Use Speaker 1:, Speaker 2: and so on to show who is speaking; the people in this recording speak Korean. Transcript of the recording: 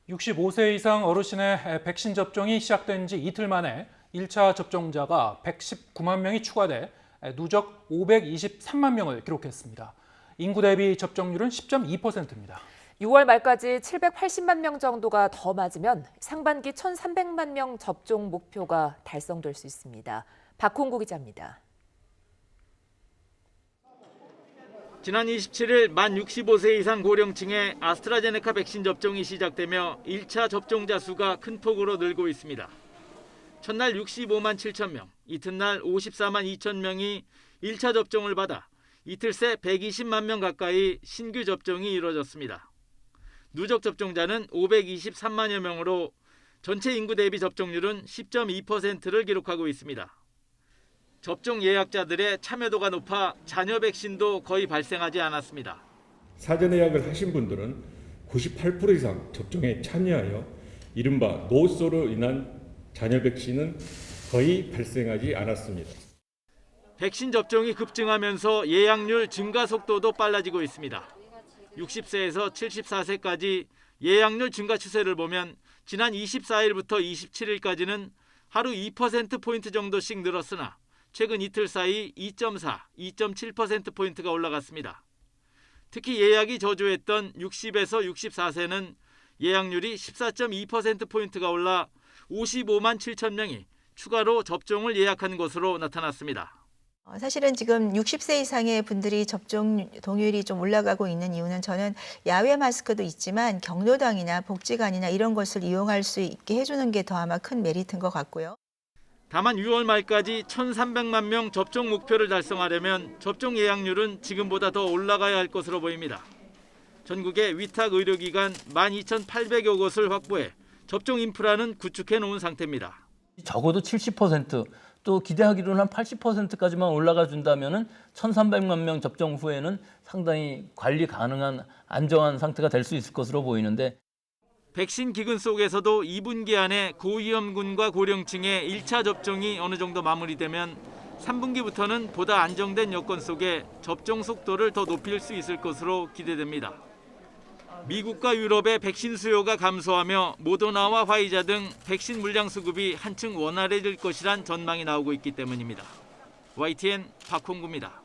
Speaker 1: 65세 이상 어르신의 백신 접종이 시작된 지 이틀 만에 1차 접종자가 119만 명이 추가돼 누적 523만 명을 기록했습니다. 인구 대비 접종률은 10.2%입니다.
Speaker 2: 6월 말까지 780만 명 정도가 더 맞으면 상반기 1,300만 명 접종 목표가 달성될 수 있습니다. 박홍구 기자입니다.
Speaker 3: 지난 27일 만 65세 이상 고령층의 아스트라제네카 백신 접종이 시작되며 1차 접종자 수가 큰 폭으로 늘고 있습니다. 첫날 65만 7천 명, 이튿날 54만 2천 명이 1차 접종을 받아 이틀 새 120만 명 가까이 신규 접종이 이루어졌습니다. 누적 접종자는 523만여 명으로 전체 인구 대비 접종률은 10.2%를 기록하고 있습니다. 접종 예약자들의 참여도가 높아 잔여 백신도 거의 발생하지 않았습니다.
Speaker 4: 사전 예약을 하신 분들은 98% 이상 접종에 참여하여 이른바 노쇼로 인한 잔여 백신은 거의 발생하지 않았습니다.
Speaker 3: 백신 접종이 급증하면서 예약률 증가 속도도 빨라지고 있습니다. 60세에서 74세까지 예약률 증가 추세를 보면 지난 24일부터 27일까지는 하루 2%포인트 정도씩 늘었으나 최근 이틀 사이 2.4, 2.7%포인트가 올라갔습니다. 특히 예약이 저조했던 60에서 64세는 예약률이 14.2%포인트가 올라 55만 7천 명이 추가로 접종을 예약한 것으로 나타났습니다.
Speaker 5: 사실은 지금 60세 이상의 분들이 접종 동의율이 좀 올라가고 있는 이유는 저는 야외 마스크도 있지만 경로당이나 복지관이나 이런 것을 이용할 수 있게 해주는 게 더 아마 큰 메리트인 것 같고요.
Speaker 3: 다만 6월 말까지 1,300만 명 접종 목표를 달성하려면 접종 예약률은 지금보다 더 올라가야 할 것으로 보입니다. 전국의 위탁 의료기관 12,800여 곳을 확보해 접종 인프라는 구축해 놓은 상태입니다.
Speaker 6: 적어도 70%, 또 기대하기로는 한 80%까지만 올라가 준다면 1,300만 명 접종 후에는 상당히 관리 가능한 안정한 상태가 될 수 있을 것으로 보이는데,
Speaker 3: 백신 기근 속에서도 2분기 안에 고위험군과 고령층의 1차 접종이 어느 정도 마무리되면 3분기부터는 보다 안정된 여건 속에 접종 속도를 더 높일 수 있을 것으로 기대됩니다. 미국과 유럽의 백신 수요가 감소하며 모더나와 화이자 등 백신 물량 수급이 한층 원활해질 것이란 전망이 나오고 있기 때문입니다. YTN 박홍구입니다.